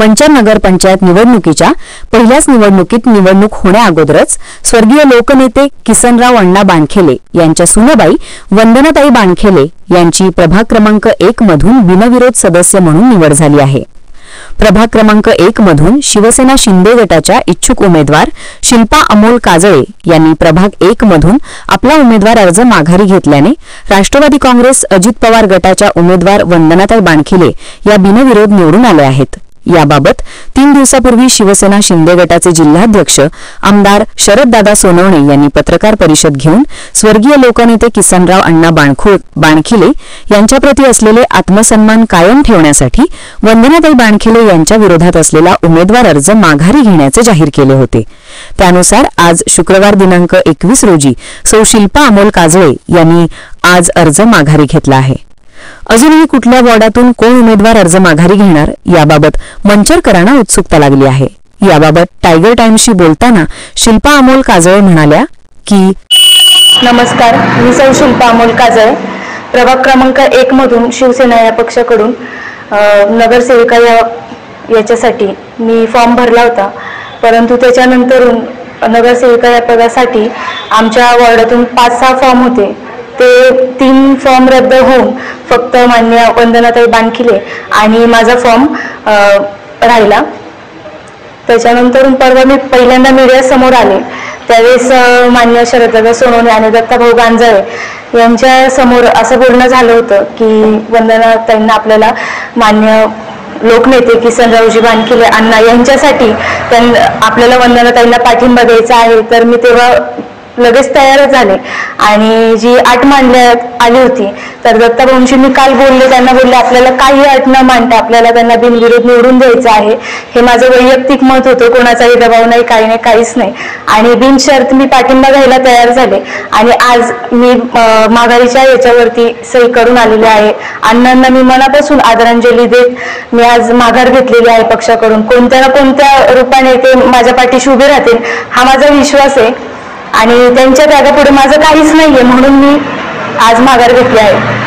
मंचर नगर पंचायत निवडणुकीच्या पहिल्याच निवडणुकीत निवडणूक होण्याअगोदरच स्वर्गीय लोकनेते किसनराव अण्णा बाणखेले यांच्या सुनबाई वंदनाताई बाणखेले यांची प्रभाग क्रमांक 1 मधून बिनविरोध सदस्य म्हणून निवड झाली आहे। प्रभाग क्रमांक 1 मधून शिवसेना शिंदे गटाच्या इच्छुक उमेदवार शिल्पा अमोल काजळे यांनी प्रभाग 1 मधून आपला उमेदवार अर्ज माघारी घेतल्याने राष्ट्रवादी काँग्रेस अजित पवार गटाच्या उमेदवार वंदनाताई बाणखेले या बिनविरोध निवडून आले आहेत। याबाबत 3 दिवसापूर्वी शिवसेना शिंदे गटाचे जिल्हाध्यक्ष आमदार शरददादा सोनवणे यांनी पत्रकार परिषद घेऊन स्वर्गीय लोकनेते किसनराव अण्णा बाणखेले यांच्याप्रती असलेले आत्मसन्मान कायम ठेवण्यासाठी वंदनाताई बाणखेले यांच्या विरोधात असलेला उमेदवार अर्ज माघारी घेण्याचे जाहीर केले होते। त्यानुसार आज शुक्रवार दिनांक 21 रोजी सौ शिल्पा अमोल काजळे यांनी आज अर्ज माघारी घेतला आहे। अजूनही कुठल्या वॉर्डातून कोण उमेदवार अर्ज माघारी घेणार याबाबत मंचरकरांना उत्सुकता लागली आहे। याबाबत टायगर टाइम्सशी बोलताना शिल्पा अमोल काजळे म्हणाल्या की नमस्कार, मी सौ शिल्पा अमोल काजळे, प्रभाग क्रमांक 1 मधून शिवसेना या पक्षाकडून नगरसेविका याच्यासाठी मी फॉर्म भरला होता, परंतु त्याच्यानंतर नगरसेविका या पदासाठी आमच्या वॉर्डातून 5-6 फॉर्म होते, ते 3 फॉर्म रद्द होऊन फक्त मान्य वंदनाताई बाणखेले आणि माझा फॉर्म राहिला। त्याच्यानंतर परवा मी पहिल्यांदा मीडिया समोर आले, त्यावेळेस मान्य शरददादा सोनवणे आणि दत्ताभाऊ गांजाळे यांच्या समोर असं बोलणं झालं होतं की वंदनाताईंना आपल्याला मान्य लोकनेते किसनरावजी बाणखेले अण्णा यांच्यासाठी आपल्याला वंदनाताईंना पाठिंबा द्यायचा आहे। तर मी तेव्हा लगेच तयार झाले आणि जी अट मांडण्यात आली होती तर दत्ताभाऊंशी मी काल बोलले, त्यांना बोलले आपल्याला काही अट न मांडता आपल्याला त्यांना बिनविरोध निवडून द्यायचं आहे, हे माझं वैयक्तिक मत होतं, कोणाचाही दबाव नाही, काही नाही, काहीच नाही आणि बिनशर्त मी पाठिंबा घ्यायला तयार झाले आणि आज मी माघारीच्या याच्यावरती सही करून आलेले आहे। अण्णांना मी मनापासून आदरांजली देत मी आज माघार घेतलेली आहे पक्षाकडून। कोणत्या ना कोणत्या रूपाने ते माझ्या पाठीशी उभे राहतील हा माझा विश्वास आहे आणि त्यांच्या त्यागापुढे माझं काहीच नाहीये, म्हणून मी आज माघार घेतली आहे।